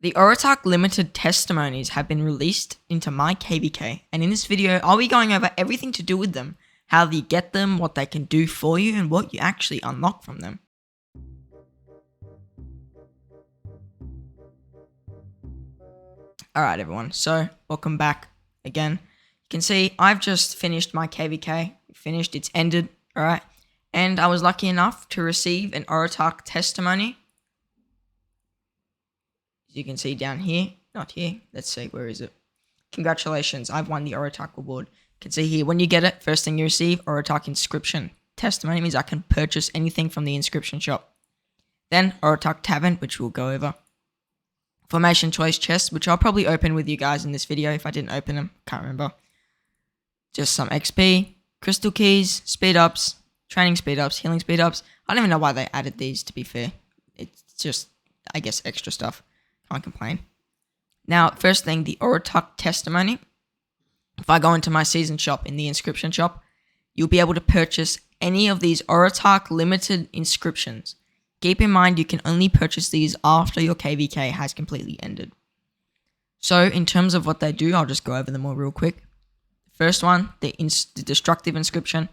The AUTARCH limited testimonies have been released into my KVK, and in this video I'll be going over everything to do with them, how you get them, what they can do for you, and what you actually unlock from them. Alright everyone, so welcome back again. You can see I've just finished my KVK, it's ended, alright, and I was lucky enough to receive an AUTARCH testimony. As you can see down here, not here, let's see, where is it? Congratulations, I've won the AUTARCH award. You can see here, when you get it, first thing you receive, AUTARCH Inscription. Testimony means I can purchase anything from the Inscription shop. Then, AUTARCH Tavern, which we'll go over. Formation Choice Chest, which I'll probably open with you guys in this video if I didn't open them, can't remember. Just some XP, Crystal Keys, Speed Ups, Training Speed Ups, Healing Speed Ups. I don't even know why they added these, to be fair. It's just, I guess, extra stuff. Can't complain. Now, first thing, the AUTARCH testimony. If I go into my season shop in the Inscription shop, you'll be able to purchase any of these AUTARCH limited inscriptions. Keep in mind, you can only purchase these after your KVK has completely ended. So, in terms of what they do, I'll just go over them all real quick. First one, the Destructive Inscription.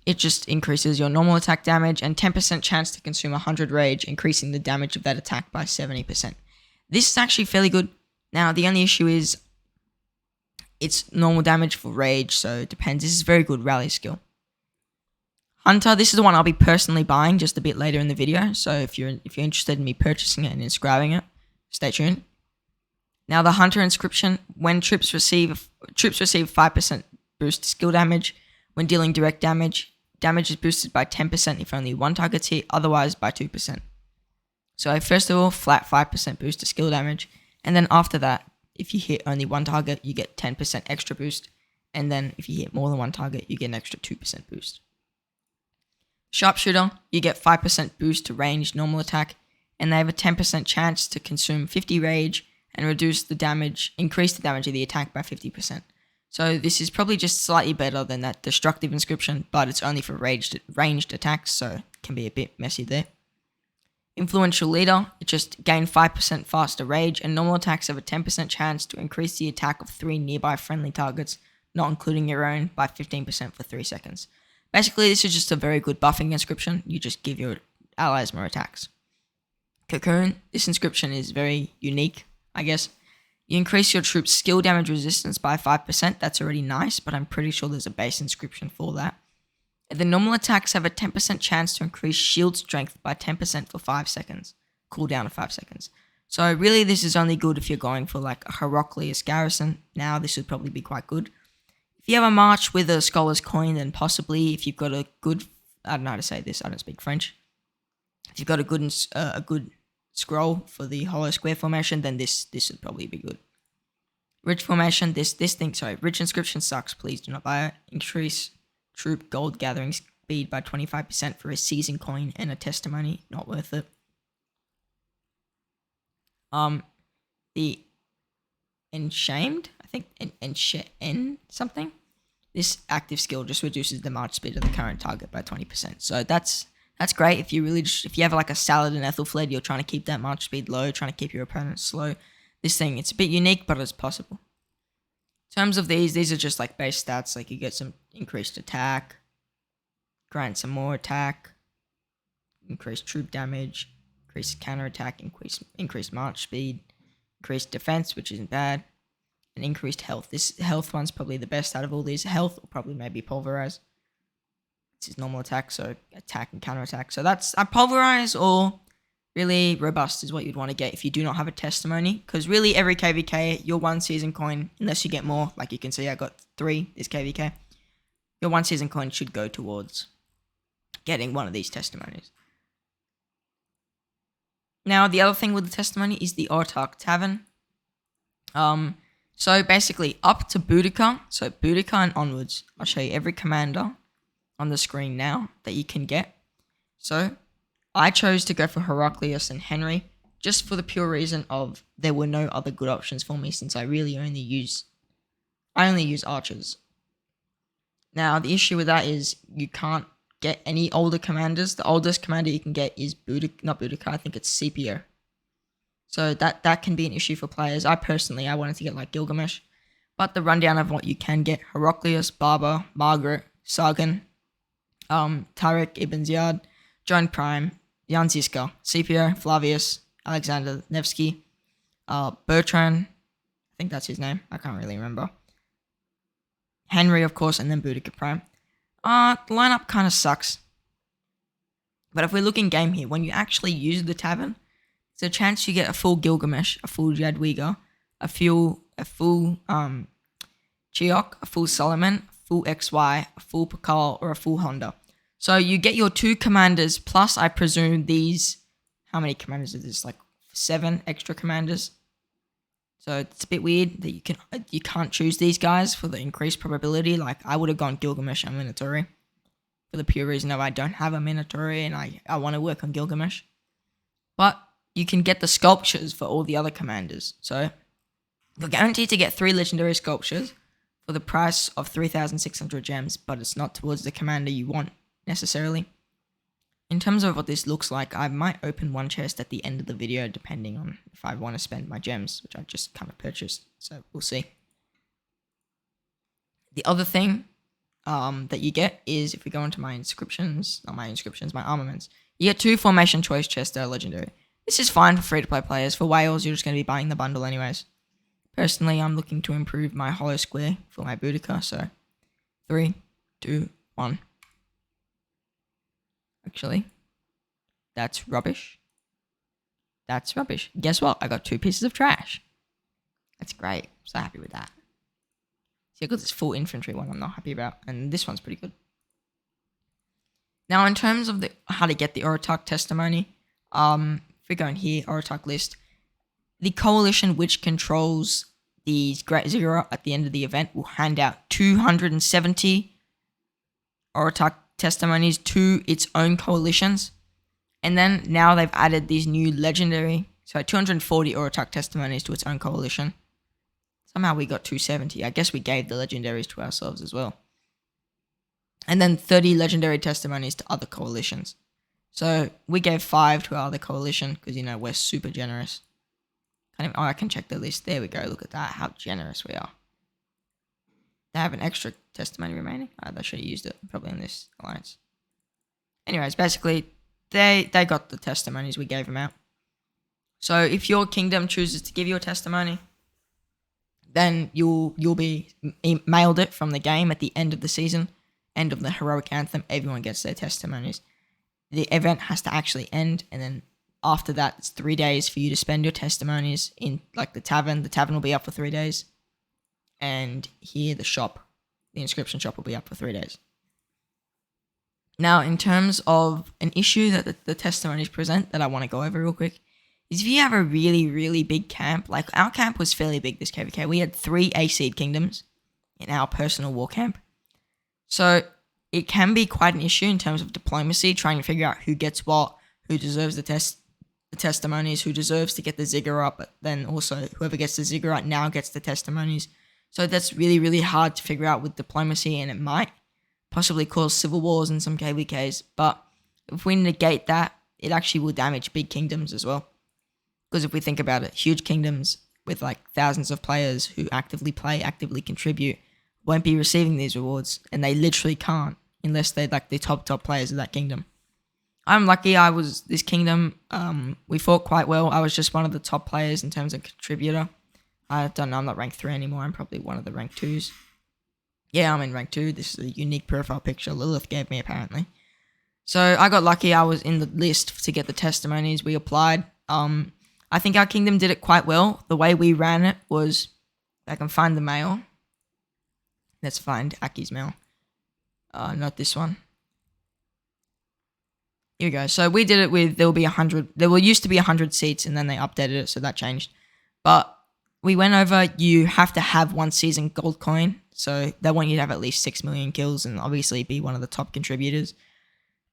It just increases your normal attack damage and 10% chance to consume 100 rage, increasing the damage of that attack by 70%. This is actually fairly good. Now, the only issue is it's normal damage for rage, so it depends. This is very good rally skill. Hunter, this is the one I'll be personally buying just a bit later in the video, so if you're interested in me purchasing it and inscribing it, stay tuned. Now, the Hunter Inscription, when troops receive 5% boost skill damage. When dealing direct damage, damage is boosted by 10% if only one target's hit, otherwise by 2%. So first of all, flat 5% boost to skill damage, and then after that, if you hit only one target, you get 10% extra boost, and then if you hit more than one target, you get an extra 2% boost. Sharpshooter, you get 5% boost to ranged normal attack, and they have a 10% chance to consume 50 rage and increase the damage of the attack by 50%. So this is probably just slightly better than that Destructive Inscription, but it's only for ranged attacks, so it can be a bit messy there. Influential Leader, it just gained 5% faster rage, and normal attacks have a 10% chance to increase the attack of 3 nearby friendly targets, not including your own, by 15% for 3 seconds. Basically, this is just a very good buffing inscription. You just give your allies more attacks. Cocoon, this inscription is very unique, I guess. You increase your troops' skill damage resistance by 5%, that's already nice, but I'm pretty sure there's a base inscription for that. The normal attacks have a 10% chance to increase shield strength by 10% for 5 seconds. Cooldown of 5 seconds. So really this is only good if you're going for like a Heraclius garrison. Now this would probably be quite good. If you have a march with a Scholar's Coin, then possibly if you've got a good... I don't know how to say this, I don't speak French. If you've got a good scroll for the Hollow Square formation, then this would probably be good. Rich formation, Rich Inscription sucks, please do not buy it. Increase troop gold gathering speed by 25% for a season coin and a testimony, not worth it. The Enshamed, I think, something. This active skill just reduces the march speed of the current target by 20%. So that's great if you have like a Saladin Ethelfled, you're trying to keep that march speed low, trying to keep your opponent slow. This thing, it's a bit unique, but it's possible. In terms of these are just like base stats, like you get some increased attack, grant some more attack, increased troop damage, increased counter attack, increased march speed, increased defense, which isn't bad, and increased health. This health one's probably the best out of all these. Health, or probably maybe pulverize. This is normal attack, so attack and counter attack. So that's a pulverize or really robust is what you'd want to get if you do not have a testimony, because really every KVK, your one season coin, unless you get more, like you can see I got 3 this KVK, your one season coin should go towards getting one of these testimonies. Now the other thing with the testimony is the AUTARCH Tavern. So basically up to Boudica, so Boudica and onwards, I'll show you every commander on the screen now that you can get. So I chose to go for Heraclius and Henry just for the pure reason of there were no other good options for me, since I only use archers. Now the issue with that is you can't get any older commanders. The oldest commander you can get is not Boudica, I think it's Scipio. So that can be an issue for players. I wanted to get like Gilgamesh. But the rundown of what you can get: Heraclius, Barber, Margaret, Sargon, Tariq Ibn Ziyad, Joan Prime, Jan Ziska, Scipio, Flavius, Alexander Nevsky, Bertrand, I think that's his name, I can't really remember, Henry, of course, and then Boudica Prime. The lineup kind of sucks. But if we look in game here, when you actually use the Tavern, there's a chance you get a full Gilgamesh, a full Jadwiga, a full Cheok, a full Solomon, a full XY, a full Pakal, or a full Honda. So you get your 2 commanders, plus I presume these, how many commanders is this? Like 7 extra commanders. So it's a bit weird that you can't choose these guys for the increased probability. Like I would have gone Gilgamesh and Minotauri for the pure reason of I don't have a Minotauri and I want to work on Gilgamesh. But you can get the sculptures for all the other commanders. So you're guaranteed to get 3 legendary sculptures for the price of 3,600 gems, but it's not towards the commander you want necessarily. In terms of what this looks like, I might open one chest at the end of the video depending on if I want to spend my gems, which I just kind of purchased, so we'll see. The other thing that you get is, if we go into my inscriptions, not my inscriptions, my armaments, you get 2 formation choice chests that are legendary. This is fine for free-to-play players. For whales, you're just going to be buying the bundle anyways. Personally, I'm looking to improve my hollow square for my Boudica, so 3, 2, 1. Actually, that's rubbish. That's rubbish. Guess what? I got 2 pieces of trash. That's great. I'm so happy with that. See, I got this full infantry one I'm not happy about, and this one's pretty good. Now, in terms of how to get the AUTARCH testimony, if we go in here, AUTARCH list, the coalition which controls the Great Ziggurat at the end of the event will hand out 270 AUTARCH testimonies to its own coalitions. And then now they've added these new legendary, so 240 AUTARCH testimonies to its own coalition. Somehow we got 270. I guess we gave the legendaries to ourselves as well. And then 30 legendary testimonies to other coalitions. So we gave 5 to our other coalition because, we're super generous. I can check the list. There we go. Look at that. How generous we are. They have an extra testimony remaining. They should have used it probably in this alliance. Anyways, basically, they got the testimonies. We gave them out. So if your kingdom chooses to give you a testimony, then you'll be mailed it from the game at the end of the season, end of the heroic anthem. Everyone gets their testimonies. The event has to actually end, and then after that, it's 3 days for you to spend your testimonies in like the tavern. The tavern will be up for 3 days. And here, the inscription shop will be up for 3 days. Now, in terms of an issue that the testimonies present that I want to go over real quick, is if you have a really, really big camp, like our camp was fairly big this KVK. We had 3 A-seed kingdoms in our personal war camp. So it can be quite an issue in terms of diplomacy, trying to figure out who gets what, who deserves the testimonies, who deserves to get the ziggurat, but then also whoever gets the ziggurat now gets the testimonies. So that's really, really hard to figure out with diplomacy, and it might possibly cause civil wars in some KVKs. But if we negate that, it actually will damage big kingdoms as well. Because if we think about it, huge kingdoms with like thousands of players who actively play, actively contribute, won't be receiving these rewards, and they literally can't unless they're like the top players of that kingdom. I'm lucky I was this kingdom. We fought quite well. I was just one of the top players in terms of contributor. I don't know, I'm not rank 3 anymore. I'm probably one of the rank 2s. Yeah, I'm in rank 2. This is a unique profile picture Lilith gave me, apparently. So I got lucky. I was in the list to get the testimonies. We applied. I think our kingdom did it quite well. The way we ran it was, if I can find the mail. Let's find Aki's mail. Not this one. Here we go. So we did it with, there used to be 100 seats, and then they updated it, so that changed. But we went over, you have to have 1 season gold coin. So they want you to have at least 6 million kills and obviously be one of the top contributors.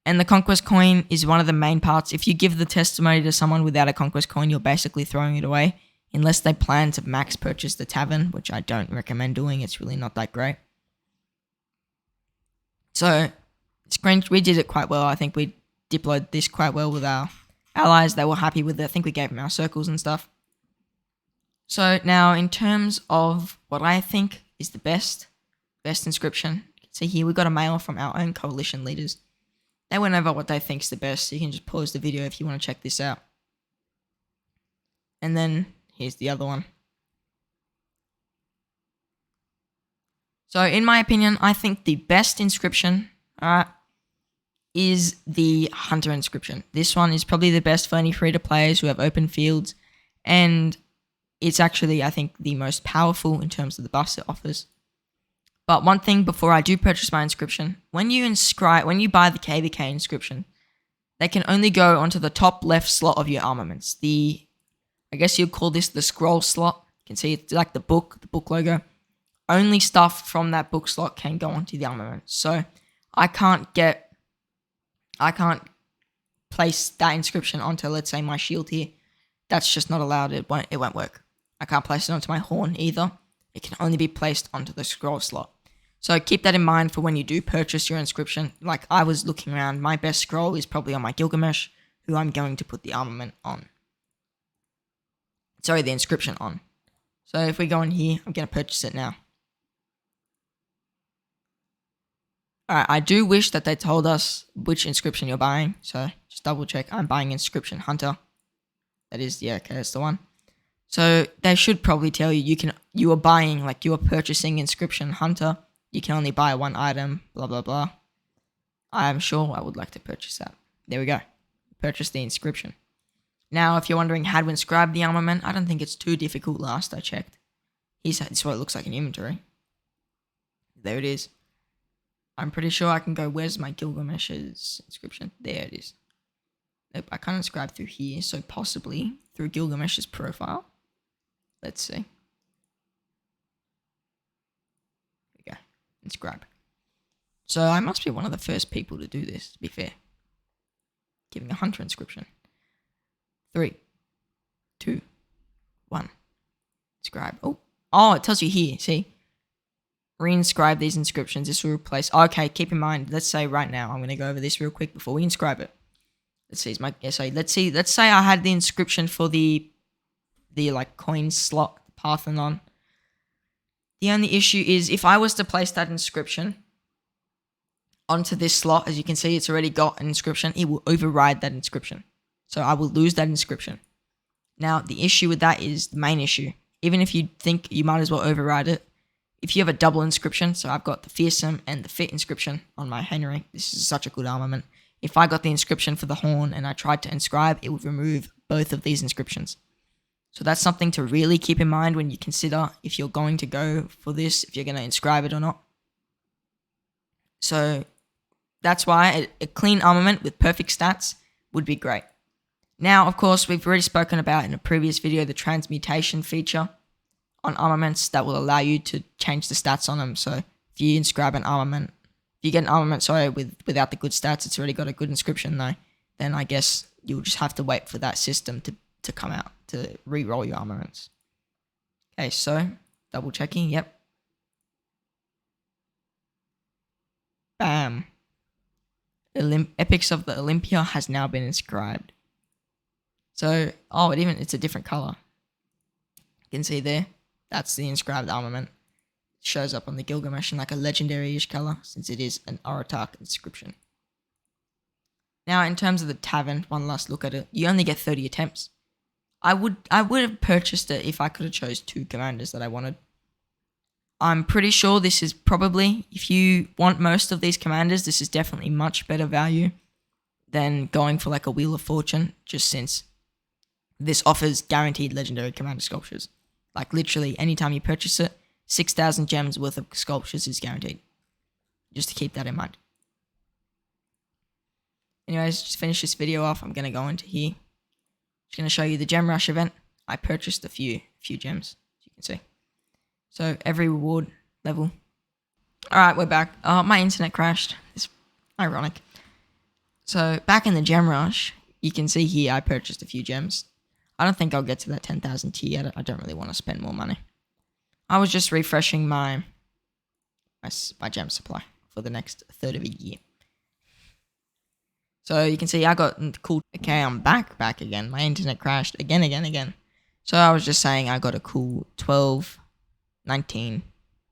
And the conquest coin is one of the main parts. If you give the testimony to someone without a conquest coin, you're basically throwing it away. Unless they plan to max purchase the tavern, which I don't recommend doing. It's really not that great. So we did it quite well. I think we deployed this quite well with our allies. They were happy with it. I think we gave them our circles and stuff. So now in terms of what I think is the best inscription, you can see here we got a mail from our own coalition leaders. They went over what they think is the best, so you can just pause the video if you want to check this out. And then here's the other one. So in my opinion, I think the best inscription, is the Hunter inscription. This one is probably the best for any free-to-players who have open fields, and it's actually, I think, the most powerful in terms of the buffs it offers. But one thing before I do purchase my inscription, when you buy the KVK inscription, they can only go onto the top left slot of your armaments. I guess you'd call this the scroll slot. You can see it's like the book logo. Only stuff from that book slot can go onto the armament. So I can't place that inscription onto, let's say, my shield here. That's just not allowed. It won't work. I can't place it onto my horn either. It can only be placed onto the scroll slot. So keep that in mind for when you do purchase your inscription. Like, I was looking around, my best scroll is probably on my Gilgamesh, who I'm going to put the armament on. Sorry, the inscription on. So if we go in here, I'm going to purchase it now. Alright, I do wish that they told us which inscription you're buying. So just double check. I'm buying Inscription Hunter. That is, yeah, okay, that's the one. So they should probably tell you you are purchasing Inscription Hunter. You can only buy one item, blah, blah, blah. I am sure I would like to purchase that. There we go. Purchase the inscription. Now, if you're wondering how to inscribe the armament, I don't think it's too difficult last I checked. This is what it looks like in inventory. There it is. I'm pretty sure I can go, where's my Gilgamesh's inscription? There it is. Nope, I can't inscribe through here, so possibly through Gilgamesh's profile. Let's see. There we go. Inscribe. So I must be one of the first people to do this, to be fair. Giving a hunter inscription. 3, 2, 1. Inscribe. Oh, it tells you here, see? Reinscribe these inscriptions. This will replace... Okay, keep in mind, let's say right now, I'm going to go over this real quick before we inscribe it. Let's see, let's say I had the inscription for the like coin slot, Parthenon. The only issue is if I was to place that inscription onto this slot, as you can see, it's already got an inscription, it will override that inscription. So I will lose that inscription. Now, the issue with that is the main issue. Even if you think you might as well override it, if you have a double inscription, so I've got the Fearsome and the Fit inscription on my Henry, this is such a good armament. If I got the inscription for the horn and I tried to inscribe, it would remove both of these inscriptions. So that's something to really keep in mind when you consider if you're going to go for this, if you're going to inscribe it or not. So that's why a clean armament with perfect stats would be great. Now, of course, we've already spoken about in a previous video the transmutation feature on armaments that will allow you to change the stats on them. So if you inscribe an armament, if you get an armament, without the good stats, it's already got a good inscription though, then I guess you'll just have to wait for that system to come out to re-roll your armaments. Okay, so double checking, yep. Bam. Epics of the Olympia has now been inscribed. So, it's a different color. You can see there, that's the inscribed armament. It shows up on the Gilgamesh in like a legendary-ish color, since it is an AUTARCH inscription. Now, in terms of the Tavern, one last look at it, you only get 30 attempts. I would have purchased it if I could have chose 2 commanders that I wanted. I'm pretty sure this is probably, if you want most of these commanders, this is definitely much better value than going for like a Wheel of Fortune, just since this offers guaranteed legendary commander sculptures. Like literally, anytime you purchase it, 6,000 gems worth of sculptures is guaranteed. Just to keep that in mind. Anyways, just finish this video off. I'm going to go into here. Just going to show you the Gem Rush event. I purchased a few gems, as you can see. So every reward level. Alright, we're back. My internet crashed. It's ironic. So back in the Gem Rush, you can see here I purchased a few gems. I don't think I'll get to that 10,000 tier. I don't really want to spend more money. I was just refreshing my gem supply for the next third of a year. So you can see I got cool. Okay, I'm back again. My internet crashed again. So I was just saying I got a cool 12, 19,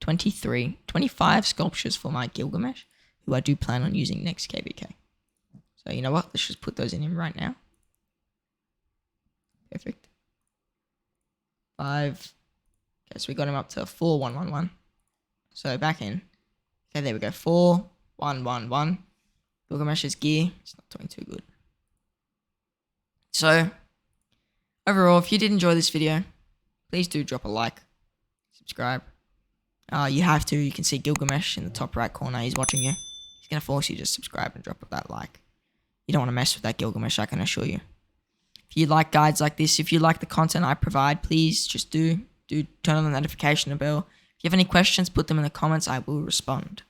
23, 25 sculptures for my Gilgamesh, who I do plan on using next KVK. So you know what? Let's just put those in him right now. Perfect. 5. Okay, so we got him up to 4, 1, 1, 1. So back in. Okay, there we go. 4, 1, 1, 1. Gilgamesh's gear. It's not doing too good. So, overall, if you did enjoy this video, please do drop a like, subscribe. You have to. You can see Gilgamesh in the top right corner. He's watching you. He's going to force you to just subscribe and drop that like. You don't want to mess with that Gilgamesh, I can assure you. If you like guides like this, if you like the content I provide, please just do turn on the notification bell. If you have any questions, put them in the comments. I will respond.